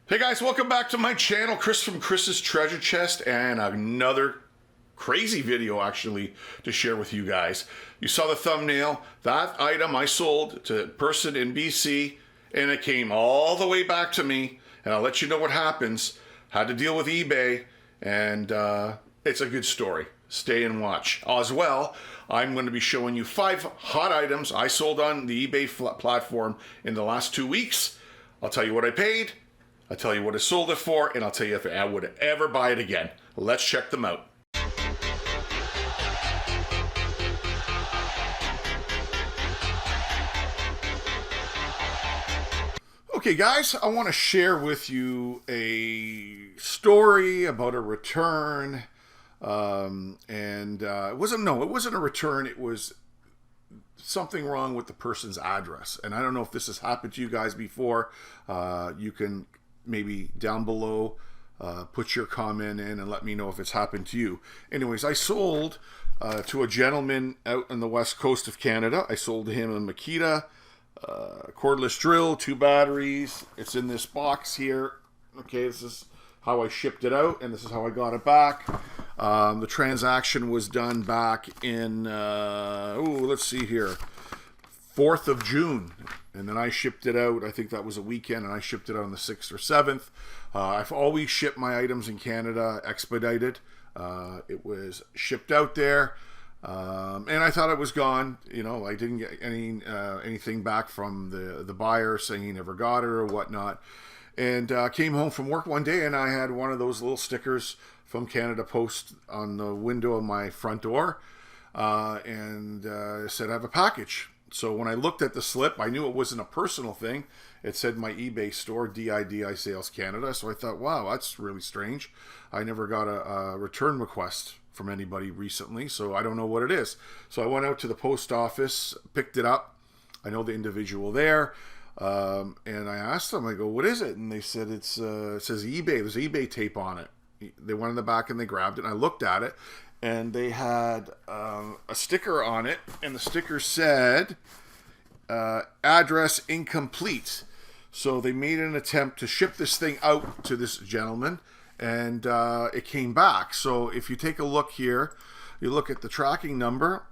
Hey guys, welcome back to my channel, Chris from Chris's Treasure Chest, and another crazy video actually to share with you guys. You saw the thumbnail. That item I sold to a person in BC, and it came all the way back to me, and I'll let you know what happens. Had to deal with eBay, and it's a good story. Stay and watch. As well, I'm going to be showing you 5 hot items I sold on the eBay platform in the last 2 weeks. I'll tell you what I paid, I'll tell you what I sold it for, and I'll tell you if I would ever buy it again. Let's check them out. Okay guys, I want to share with you a story about a return. It wasn't a return, it was something wrong with the person's address. And I don't know if this has happened to you guys before. You can maybe down below put your comment in and let me know if it's happened to you. Anyways, I sold to a gentleman out on the west coast of Canada. I sold to him a Makita cordless drill, 2 batteries. It's in this box here. Okay, this is how I shipped it out, and this is how I got it back. The transaction was done back in let's see here, 4th of June, and then I shipped it out. I think that was a weekend, and I shipped it out on the 6th or 7th. I've always shipped my items in Canada expedited. It was shipped out there, and I thought it was gone. You know, I didn't get anything back from the buyer saying he never got it or whatnot. And came home from work one day, and I had one of those little stickers from Canada Post on the window of my front door, and said I have a package. So when I looked at the slip, I knew it wasn't a personal thing. It said my eBay store, DIDI Sales Canada. So I thought, wow, that's really strange. I never got a return request from anybody recently, so I don't know what it is. So I went out to the post office, picked it up. I know the individual there. And I asked them, I go, what is it? And they said, it says eBay. There's eBay tape on it. They went in the back and they grabbed it, and I looked at it, and they had a sticker on it, and the sticker said address incomplete. So they made an attempt to ship this thing out to this gentleman, and it came back. So if you take a look here, you look at the tracking number.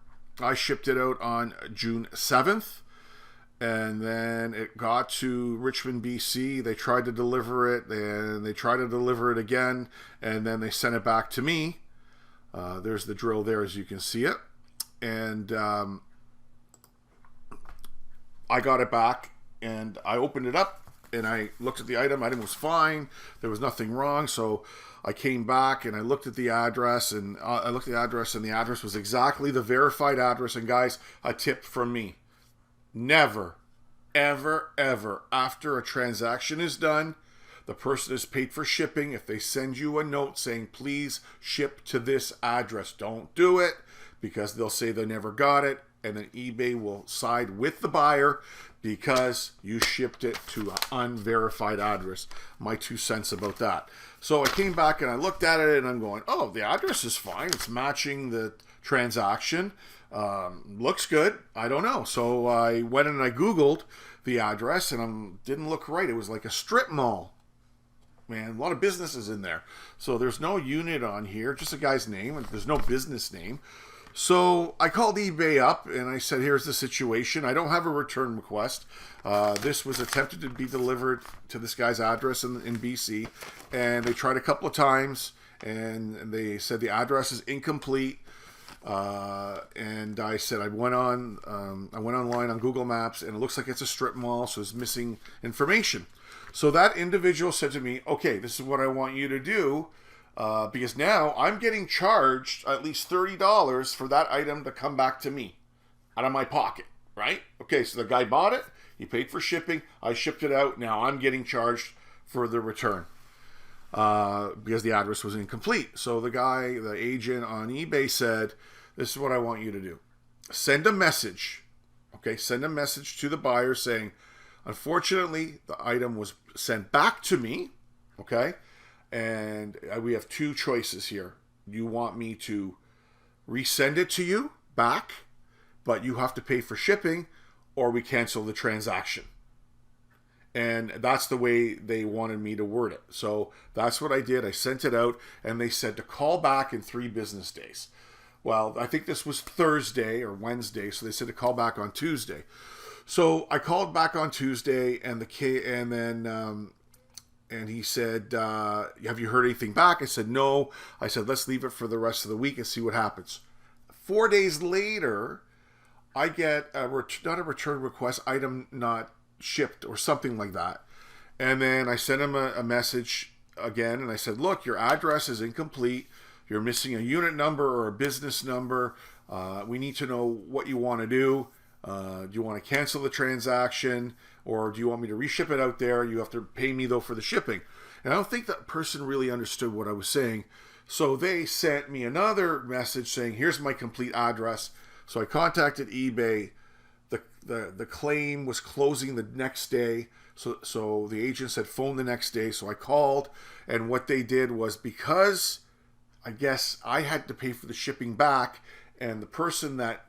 I shipped it out on June 7th. And then it got to Richmond, BC. They tried to deliver it, and they tried to deliver it again, and then they sent it back to me. There's the drill there, as you can see it. And I got it back, and I opened it up, and I looked at the item. Item was fine. There was nothing wrong. So I came back, and I looked at the address, and the address was exactly the verified address. And guys, a tip from me. Never, ever, ever, after a transaction is done, the person is paid for shipping. If they send you a note saying, please ship to this address, don't do it, because they'll say they never got it, and then eBay will side with the buyer because you shipped it to an unverified address. My 2 cents about that. So I came back and I looked at it, and I'm going, oh, the address is fine. It's matching the transaction. Looks good. I don't know. So I went and I Googled the address, and didn't look right. It was like a strip mall. Man, a lot of businesses in there. So there's no unit on here, just a guy's name, and there's no business name. So I called eBay up, and I said, here's the situation. I don't have a return request. This was attempted to be delivered to this guy's address in BC, and they tried a couple of times, and they said the address is incomplete. And I said I went online on Google Maps, and it looks like it's a strip mall, so it's missing information. So that individual said to me, okay, this is what I want you to do, because now I'm getting charged at least $30 for that item to come back to me out of my pocket, right? Okay, so the guy bought it, he paid for shipping, I shipped it out, now I'm getting charged for the return. Because the address was incomplete. So the agent on eBay said, this is what I want you to do. Send a message. Okay, send a message to the buyer saying, unfortunately, the item was sent back to me. Okay, and we have 2 choices here. You want me to resend it to you back, but you have to pay for shipping, or we cancel the transaction. And that's the way they wanted me to word it. So that's what I did. I sent it out, and they said to call back in 3 business days. Well, I think this was Thursday or Wednesday, so they said to call back on Tuesday. So I called back on Tuesday, and and he said, have you heard anything back? I said, no. I said, let's leave it for the rest of the week and see what happens. 4 days later, I get not a return request, item not shipped or something like that. And then I sent him a message again, and I said, look, your address is incomplete. You're missing a unit number or a business number. We need to know what you want to do. Do you want to cancel the transaction, or do you want me to reship it out there? You have to pay me, though, for the shipping. And I don't think that person really understood what I was saying. So they sent me another message saying, here's my complete address. So I contacted eBay. The claim was closing the next day. So the agent said phone the next day. So I called, and what they did was, because I guess I had to pay for the shipping back, and the person that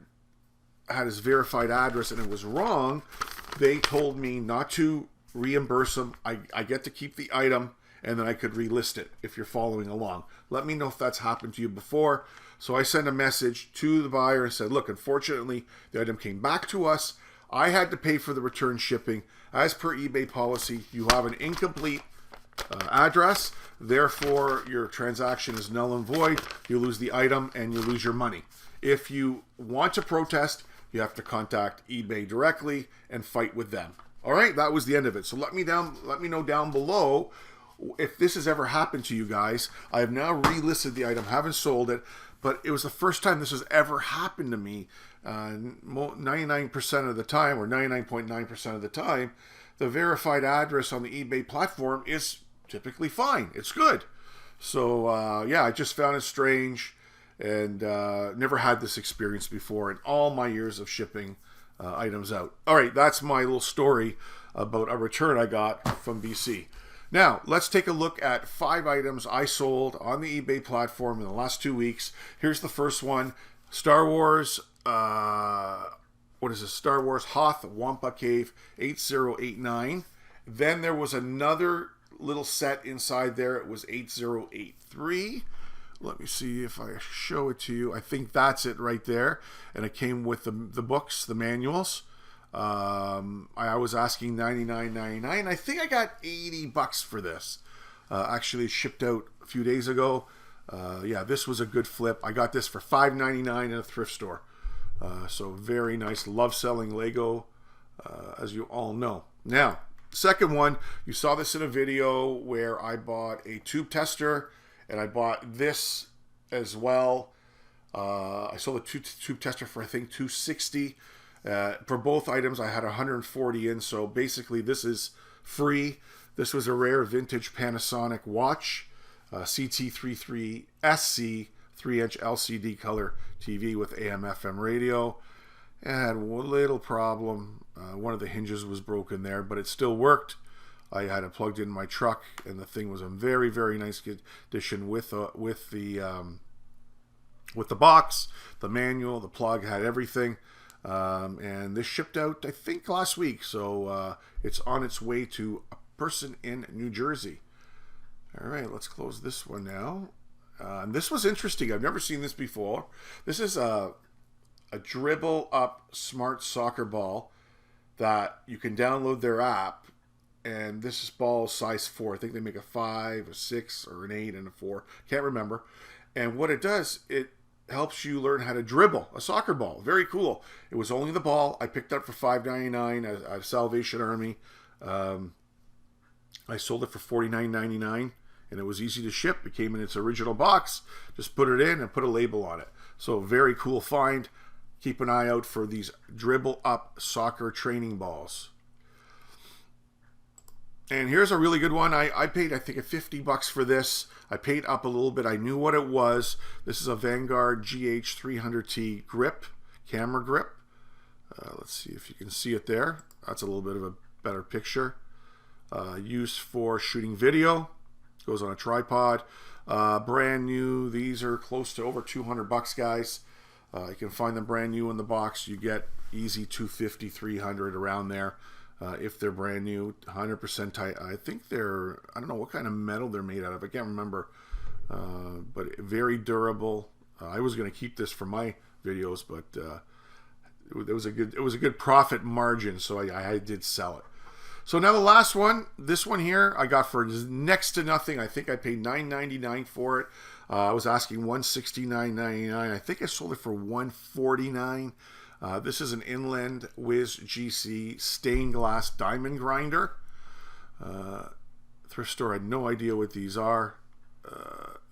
had his verified address and it was wrong, they told me not to reimburse them. I get to keep the item, and then I could relist it if you're following along. Let me know if that's happened to you before. So I sent a message to the buyer and said, look, unfortunately, the item came back to us. I had to pay for the return shipping. As per eBay policy, you have an incomplete address. Therefore, your transaction is null and void. You lose the item and you lose your money. If you want to protest, you have to contact eBay directly and fight with them. All right, that was the end of it. So let me know down below if this has ever happened to you guys. I have now relisted the item, haven't sold it, but it was the first time this has ever happened to me. 99% of the time, or 99.9% of the time, the verified address on the eBay platform is typically fine. It's good. So yeah, I just found it strange, and never had this experience before in all my years of shipping items out. All right, that's my little story about a return I got from BC. Now, let's take a look at 5 items I sold on the eBay platform in the last 2 weeks. Here's the first one. Star Wars, what is this? Star Wars Hoth Wampa Cave 8089. Then there was another little set inside there. It was 8083. Let me see if I show it to you. I think that's it right there. And it came with the books, the manuals. I was asking $99.99. I think I got $80 for this. Actually, it shipped out a few days ago. Yeah, this was a good flip. I got this for $5.99 in a thrift store. So very nice. Love selling Lego, as you all know. Now, second one, you saw this in a video where I bought a tube tester, and I bought this as well. I sold a tube tester for, I think, $260. For both items, I had 140 in, so basically this is free. This was a rare vintage Panasonic watch, CT33SC 3-inch LCD color TV with AM/FM radio. It had one little problem. One of the hinges was broken there, but it still worked. I had it plugged in my truck, and the thing was in very, very nice condition with the box, the manual, the plug, had everything. And this shipped out, I think, last week. So it's on its way to a person in New Jersey. All right, let's close this one now. And this was interesting. I've never seen this before. This is a dribble up smart soccer ball that you can download their app. And this ball is size 4. I think they make a 5, a 6, or an 8, and a 4. Can't remember. And what it does, it helps you learn how to dribble a soccer ball. Very cool. It was only the ball. I picked it up for $5.99 at Salvation Army. I sold it for $49.99, and it was easy to ship. It came in its original box. Just put it in and put a label on it. So very cool find. Keep an eye out for these dribble up soccer training balls. And here's a really good one. I paid, I think, $50 for this. I paid up a little bit. I knew what it was. This is a Vanguard GH300T grip, camera grip. Let's see if you can see it there. That's a little bit of a better picture. Used for shooting video. Goes on a tripod. Brand new. These are close to over $200, guys. You can find them brand new in the box. You get easy $250, $300 around there. if they're brand new, 100% tight. I think they're, I don't know what kind of metal they're made out of. I can't remember, but very durable. I was going to keep this for my videos, but it was a good profit margin, so I did sell it. So now the last one, this one here, I got for next to nothing. I think I paid $9.99 for it. I was asking $169.99. I think I sold it for $149. This is an Inland Wiz GC stained glass diamond grinder. Thrift store had no idea what these are.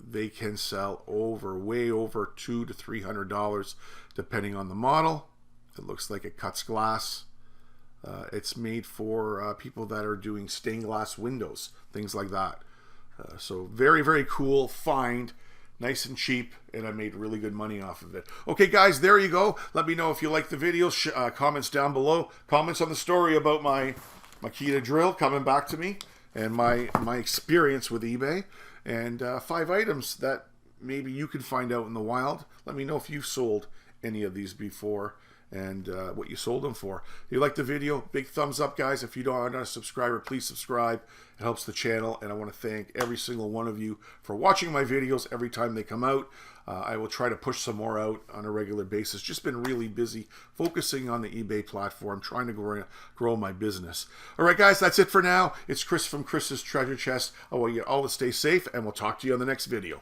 They can sell way over $200 to $300 depending on the model. It looks like it cuts glass. It's made for people that are doing stained glass windows, things like that. So very, very cool find. Nice and cheap, and I made really good money off of it. Okay, guys, there you go. Let me know if you like the video. Comments down below. Comments on the story about my Makita drill coming back to me and my experience with eBay. And 5 items that maybe you can find out in the wild. Let me know if you've sold any of these before and what you sold them for. If you like the video, big thumbs up, guys. If you aren't a subscriber, please subscribe. It helps the channel, and I want to thank every single one of you for watching my videos every time they come out. I will try to push some more out on a regular basis. Just been really busy focusing on the eBay platform, trying to grow my business. All right, guys, that's it for now. It's Chris from Chris's Treasure Chest. I want you all to stay safe, and we'll talk to you on the next video.